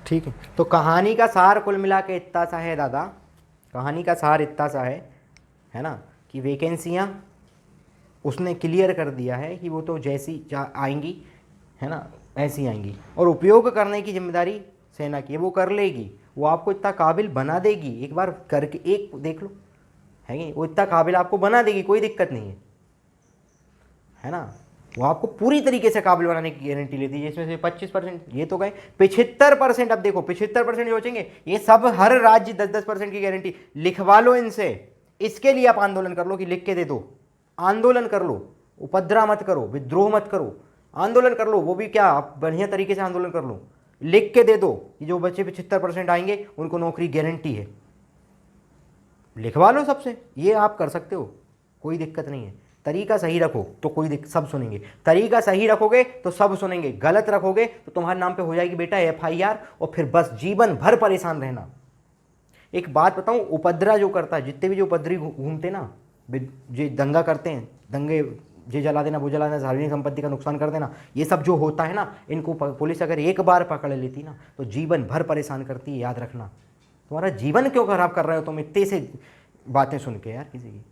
ठीक है, तो कहानी का सार कुल मिला के इतना सा है दादा, कहानी का सार इतना सा है ना, कि वैकेंसियाँ उसने क्लियर कर दिया है कि वो तो जैसी आएंगी, है ना, ऐसी आएंगी, और उपयोग करने की जिम्मेदारी सेना की है, वो कर लेगी, वो आपको इतना काबिल बना देगी, एक बार करके एक देख लो, है कि वो इतना काबिल आपको बना देगी, कोई दिक्कत नहीं है ना, वो आपको पूरी तरीके से काबिल बनाने की गारंटी लेती है, जिसमें से 25% ये तो गए, 75%। अब देखो 75% सोचेंगे, ये सब हर राज्य 10-10% की गारंटी लिखवा लो इनसे, इसके लिए आप आंदोलन कर लो कि लिख के दे दो, आंदोलन कर लो, उपद्रव मत करो, विद्रोह मत करो, आंदोलन कर लो, वो भी क्या, आप बढ़िया तरीके से आंदोलन कर लो, लिख के दे दो कि जो बच्चे 75% आएंगे उनको नौकरी गारंटी है, लिखवा लो सबसे, ये आप कर सकते हो, कोई दिक्कत नहीं है। तरीका सही रखो तो सब सुनेंगे, तरीका सही रखोगे तो सब सुनेंगे, गलत रखोगे तो तुम्हारे नाम पे हो जाएगी बेटा FIR, और फिर बस जीवन भर परेशान रहना। एक बात बताऊं, उपद्रव जो करता है, जितने भी जो उपद्रवी घूमते ना, जो दंगा करते हैं, दंगे ये जला देना वो जला देना, सार्वजनिक संपत्ति का नुकसान कर देना, ये सब जो होता है ना, इनको पुलिस अगर एक बार पकड़ लेती ना तो जीवन भर परेशान करती है, याद रखना। तुम्हारा जीवन क्यों खराब कर रहे हो तुम इतने से बातें सुन के यार किसी की।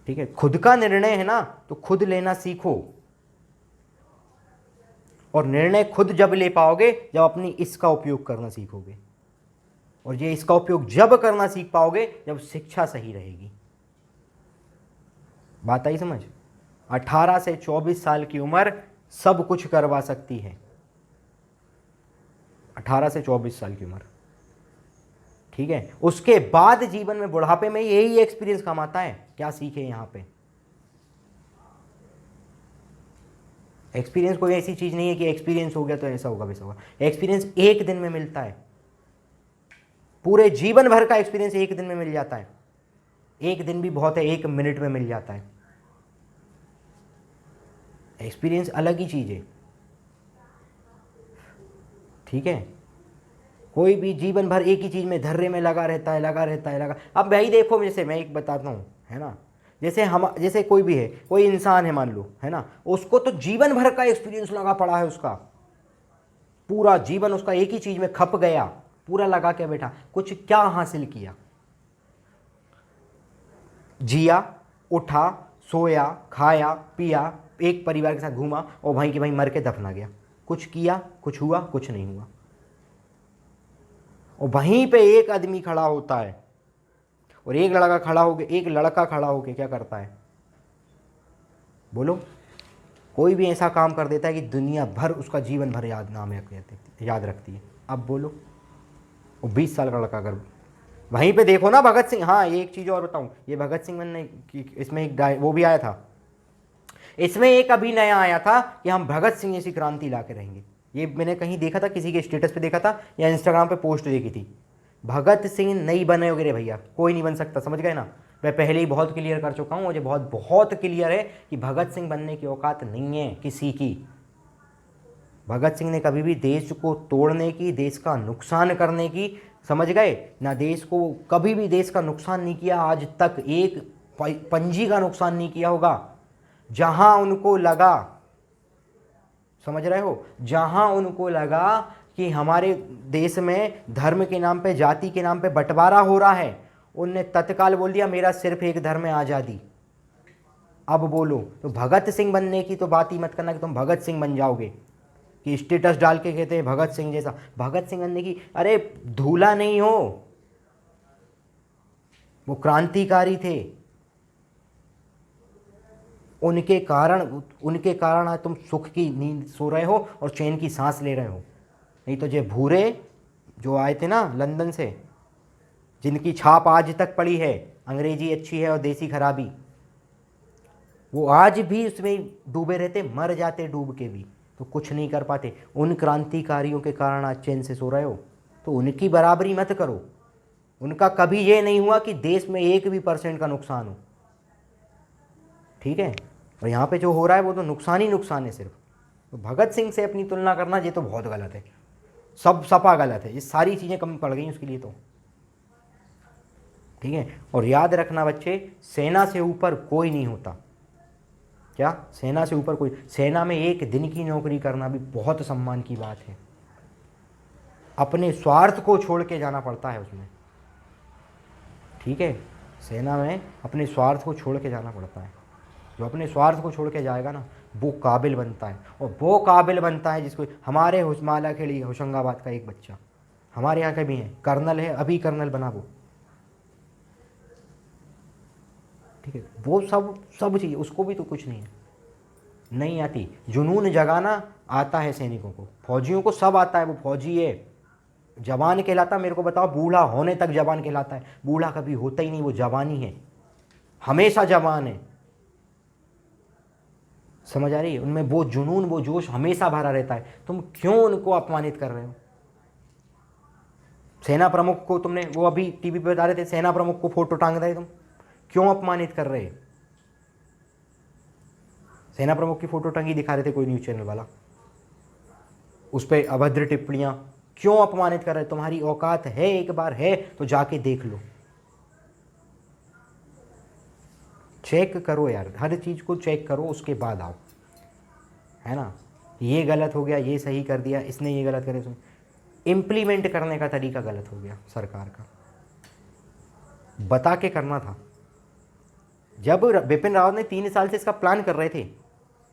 ठीक है, खुद का निर्णय है ना तो खुद लेना सीखो, और निर्णय खुद जब ले पाओगे जब अपनी इसका उपयोग करना सीखोगे, और ये इसका उपयोग जब करना सीख पाओगे जब शिक्षा सही रहेगी। बात आई समझ? 18 से 24 साल की उम्र सब कुछ करवा सकती है, 18 से 24 साल की उम्र, ठीक है। उसके बाद जीवन में बुढ़ापे में यही एक्सपीरियंस काम आता है। क्या सीखे यहां पे? एक्सपीरियंस कोई ऐसी चीज नहीं है कि एक्सपीरियंस हो गया तो ऐसा होगा वैसा होगा, एक्सपीरियंस एक दिन में मिलता है, पूरे जीवन भर का एक्सपीरियंस एक दिन में मिल जाता है, एक दिन भी बहुत है, 1 मिनट में मिल जाता है। एक्सपीरियंस अलग ही चीज है, ठीक है। कोई भी जीवन भर एक ही चीज में धर्रे में लगा रहता है, लगा रहता है, लगा। अब भाई देखो, जैसे मैं एक बताता हूँ, है ना, जैसे कोई भी है, कोई इंसान है मान लो, है ना, उसको तो जीवन भर का एक्सपीरियंस लगा पड़ा है, उसका पूरा जीवन उसका एक ही चीज में खप गया, पूरा लगा के बैठा, कुछ क्या हासिल किया? जिया, उठा, सोया, खाया, पिया, एक परिवार के साथ घूमा, और भाई कि भाई मर के दफना गया। कुछ किया, कुछ हुआ? कुछ नहीं हुआ। और वहीं पे एक आदमी खड़ा होता है, और एक लड़का खड़ा होके क्या करता है? बोलो। कोई भी ऐसा काम कर देता है कि दुनिया भर उसका जीवन भर याद रखती है। अब बोलो, वो 20 साल का लड़का अगर वहीं पे देखो ना, भगत सिंह। हाँ, एक चीज़ और बताऊं, ये भगत सिंह ने इसमें एक वो भी आया था, इसमें एक अभी नया आया था कि हम भगत सिंह जैसी क्रांति ला के रहेंगे। ये मैंने कहीं देखा था, किसी के स्टेटस पे देखा था या इंस्टाग्राम पे पोस्ट देखी थी। भगत सिंह नहीं बने होगे रे भैया, कोई नहीं बन सकता, समझ गए ना। मैं पहले ही बहुत क्लियर कर चुका हूँ, मुझे बहुत बहुत क्लियर है कि भगत सिंह बनने की औकात नहीं है किसी की। भगत सिंह ने कभी भी देश को तोड़ने की, देश का नुकसान करने की, समझ गए ना, देश को कभी भी देश का नुकसान नहीं किया आज तक, एक पंजी का नुकसान नहीं किया होगा। जहां उनको लगा, समझ रहे हो, जहां उनको लगा कि हमारे देश में धर्म के नाम पे, जाति के नाम पे बंटवारा हो रहा है, उनने तत्काल बोल दिया मेरा सिर्फ एक धर्म है, आज़ादी। अब बोलो, तो भगत सिंह बनने की तो बात ही मत करना कि तुम भगत सिंह बन जाओगे, कि स्टेटस डाल के कहते हैं भगत सिंह जैसा। भगत सिंह बनने की, अरे धूला नहीं हो, वो क्रांतिकारी थे। उनके कारण आज तुम सुख की नींद सो रहे हो और चैन की सांस ले रहे हो। नहीं तो जो भूरे जो आए थे ना लंदन से, जिनकी छाप आज तक पड़ी है, अंग्रेजी अच्छी है और देसी खराबी, वो आज भी उसमें डूबे रहते, मर जाते डूब के भी, तो कुछ नहीं कर पाते। उन क्रांतिकारियों के कारण आज चैन से सो रहे हो, तो उनकी बराबरी मत करो। उनका कभी ये नहीं हुआ कि देश में 1% का नुकसान हो, ठीक है। और यहाँ पे जो हो रहा है वो तो नुकसान ही नुकसान है सिर्फ। तो भगत सिंह से अपनी तुलना करना ये तो बहुत गलत है, सब सपा गलत है, ये सारी चीज़ें कम पड़ गई उसके लिए तो, ठीक है। और याद रखना बच्चे, सेना से ऊपर कोई नहीं होता। क्या? सेना से ऊपर कोई? सेना में 1 दिन की नौकरी करना भी बहुत सम्मान की बात है। अपने स्वार्थ को छोड़ के जाना पड़ता है उसमें, ठीक है। सेना में अपने स्वार्थ को छोड़ के जाना पड़ता है। जो अपने स्वार्थ को छोड़ के जाएगा ना वो काबिल बनता है, और वो काबिल बनता है जिसको हमारे हुस्माला के लिए होशंगाबाद का एक बच्चा हमारे यहाँ का भी है, कर्नल है, अभी कर्नल बना वो, ठीक है। वो सब चाहिए उसको भी तो कुछ नहीं है, नहीं आती। जुनून जगाना आता है सैनिकों को, फौजियों को सब आता है, वो फौजी है। जवान कहलाता, मेरे को बताओ, बूढ़ा होने तक जवान कहलाता है? बूढ़ा कभी होता ही नहीं, वो जवान ही है, हमेशा जवान है। समझ आ रही है? उनमें वो जुनून, वो जोश हमेशा भरा रहता है। तुम क्यों उनको अपमानित कर रहे हो? सेना प्रमुख को तुमने, वो अभी टीवी पे बता रहे थे, सेना प्रमुख को फोटो टांग रहे तुम, क्यों अपमानित कर रहे? सेना प्रमुख की फोटो टंगी दिखा रहे थे कोई न्यूज चैनल वाला, उस पर अभद्र टिप्पणियां, क्यों अपमानित कर रहे? तुम्हारी औकात है, एक बार है तो जाके देख लो, चेक करो यार, हर चीज़ को चेक करो, उसके बाद आओ, है ना। ये गलत हो गया, ये सही कर दिया, इसने ये गलत करे, इम्प्लीमेंट करने का तरीका गलत हो गया सरकार का। बता के करना था। जब बिपिन रावत ने 3 साल से इसका प्लान कर रहे थे,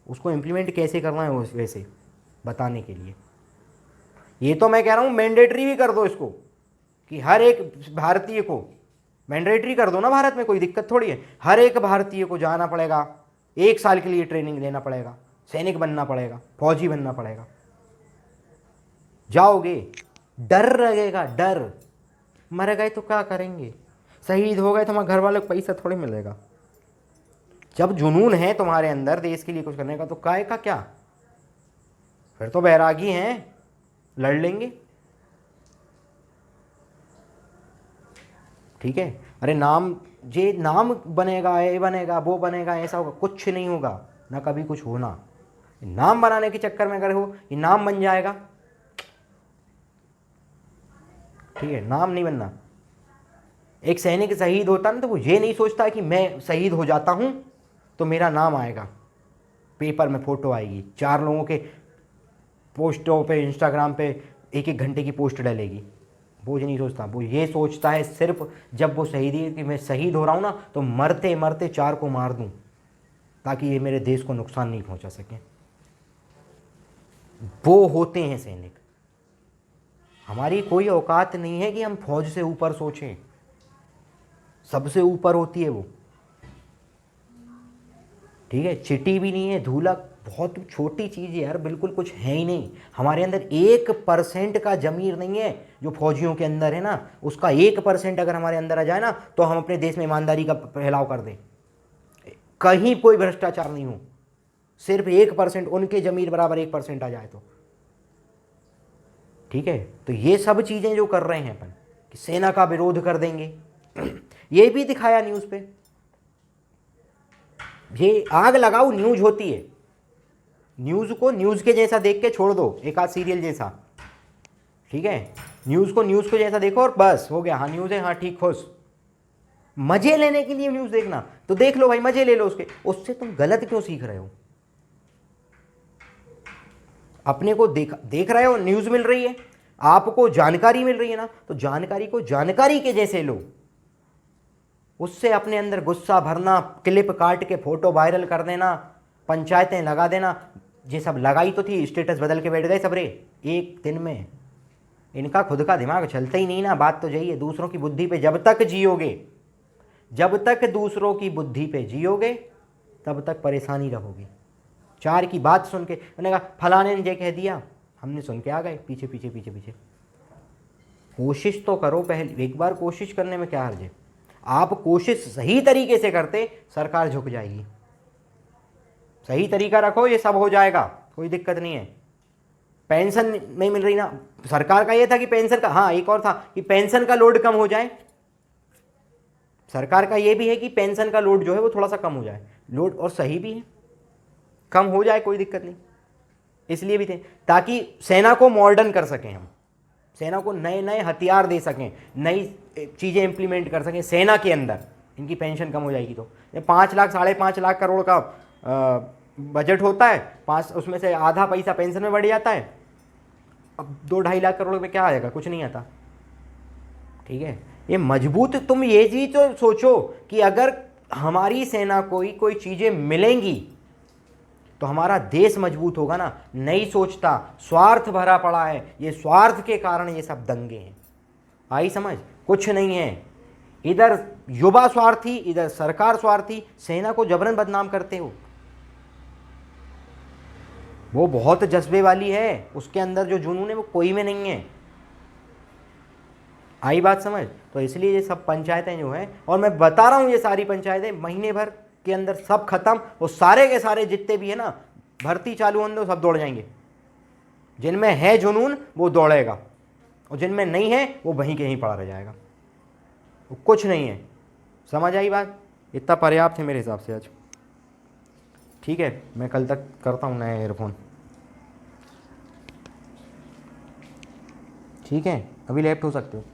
उसको इम्प्लीमेंट कैसे करना है उस वैसे बताने के लिए। ये तो मैं कह रहा हूँ मैंडेटरी भी कर दो इसको, कि हर एक भारतीय को मैंडेटरी कर दो ना, भारत में कोई दिक्कत थोड़ी है। हर एक भारतीय को जाना पड़ेगा, 1 साल के लिए ट्रेनिंग लेना पड़ेगा, सैनिक बनना पड़ेगा, फौजी बनना पड़ेगा। जाओगे, डर लगेगा, डर, मर गए तो क्या करेंगे, शहीद हो गए तो हमारे घर वालों को पैसा थोड़ी मिलेगा। जब जुनून है तुम्हारे अंदर देश के लिए कुछ करने का, तो काय का क्या, फिर तो बैरागी हैं, लड़ लेंगे, ठीक है। अरे नाम, जे नाम बनेगा, ये बनेगा, वो बनेगा, ऐसा होगा, कुछ नहीं होगा, ना कभी कुछ होना। नाम बनाने के चक्कर में अगर हो, ये नाम बन जाएगा, ठीक है, नाम नहीं बनना। एक सैनिक शहीद होता ना, तो वो ये नहीं सोचता कि मैं शहीद हो जाता हूं तो मेरा नाम आएगा, पेपर में फोटो आएगी, 4 लोगों के पोस्टों पे, इंस्टाग्राम पे 1-1 घंटे की पोस्ट डलेगी, वो ये नहीं सोचता। वो ये सोचता है सिर्फ जब वो शहीदी, कि मैं शहीद हो रहा हूँ ना, तो मरते मरते 4 को मार दूँ ताकि ये मेरे देश को नुकसान नहीं पहुँचा सके। वो होते हैं सैनिक। हमारी कोई औकात नहीं है कि हम फौज से ऊपर सोचें, सबसे ऊपर होती है वो, ठीक है। चिट्टी भी नहीं है, धूला बहुत छोटी चीज़ है यार, बिल्कुल कुछ है ही नहीं। हमारे अंदर 1% का जमीर नहीं है जो फौजियों के अंदर है ना, उसका 1% अगर हमारे अंदर आ जाए ना, तो हम अपने देश में ईमानदारी का फैलाव कर दें, कहीं कोई भ्रष्टाचार नहीं हो, सिर्फ 1% उनके जमीर बराबर 1% आ जाए तो, ठीक है। तो ये सब चीज़ें जो कर रहे हैं अपन, कि सेना का विरोध कर देंगे, ये भी दिखाया न्यूज़ पे। ये आग लगाओ न्यूज़ होती है, न्यूज़ को न्यूज़ के जैसा देख के छोड़ दो, एक आध सीरियल जैसा, ठीक है। न्यूज़ को न्यूज़ को जैसा देखो और बस हो गया, हाँ न्यूज़ है, हाँ ठीक, खुश। मजे लेने के लिए न्यूज़ देखना तो देख लो भाई, मजे ले लो उसके, उससे तुम गलत क्यों सीख रहे हो? अपने को देख रहे हो, न्यूज़ मिल रही है, आपको जानकारी मिल रही है ना, तो जानकारी को जानकारी के जैसे लो। उससे अपने अंदर गुस्सा भरना, क्लिप काट के फोटो वायरल कर देना, पंचायतें लगा देना, ये सब लगाई तो थी, स्टेटस बदल के बैठ गए सब रे एक दिन में। इनका खुद का दिमाग चलता ही नहीं ना, बात तो यही है। दूसरों की बुद्धि पे जब तक जियोगे, जब तक दूसरों की बुद्धि पे जियोगे, तब तक परेशानी रहोगे। 4 की बात सुन के मैंने कहा फलाने ने ये कह दिया, हमने सुन के आ गए पीछे पीछे पीछे पीछे। कोशिश तो करो, पहले एक बार कोशिश करने में क्या हर्ज है। आप कोशिश सही तरीके से करते, सरकार झुक जाएगी। सही तरीका रखो, ये सब हो जाएगा, कोई दिक्कत नहीं है। पेंशन नहीं मिल रही ना, सरकार का ये था कि पेंशन का, हाँ एक और था कि पेंशन का लोड कम हो जाए। सरकार का ये भी है कि पेंशन का लोड जो है वो थोड़ा सा कम हो जाए, लोड, और सही भी है, कम हो जाए कोई दिक्कत नहीं। इसलिए भी थे ताकि सेना को मॉडर्न कर सकें हम, सेना को नए नए हथियार दे सकें, नई चीज़ें इंप्लीमेंट कर सकें सेना के अंदर। इनकी पेंशन कम हो जाएगी तो 5 लाख 5.5 लाख करोड़ का बजट होता है, 5 उसमें से आधा पैसा पेंशन में बढ़ जाता है, अब 2-2.5 लाख करोड़ में क्या आएगा, कुछ नहीं आता। ठीक है, ये मजबूत, तुम ये चीज तो सोचो कि अगर हमारी सेना को कोई चीजें मिलेंगी तो हमारा देश मजबूत होगा ना। नहीं सोचता, स्वार्थ भरा पड़ा है, ये स्वार्थ के कारण ये सब दंगे हैं। आई समझ, कुछ नहीं है। इधर युवा स्वार्थी, इधर सरकार स्वार्थी, सेना को जबरन बदनाम करते हो। वो बहुत जज्बे वाली है, उसके अंदर जो जुनून है वो कोई में नहीं है। आई बात समझ। तो इसलिए ये सब पंचायतें जो हैं, और मैं बता रहा हूँ ये सारी पंचायतें महीने भर के अंदर सब खत्म, वो सारे के सारे जितने भी है ना, भर्ती चालू होने दो, सब दौड़ जाएंगे। जिनमें है जुनून वो दौड़ेगा, और जिनमें नहीं है वो वहीं के वहीं पड़ा रह जाएगा। वो कुछ नहीं है। समझ आई बात। इतना पर्याप्त है मेरे हिसाब से आज। ठीक है, मैं कल तक करता हूँ नया ईयरफोन। ठीक है, अभी लेफ्ट हो सकते हो।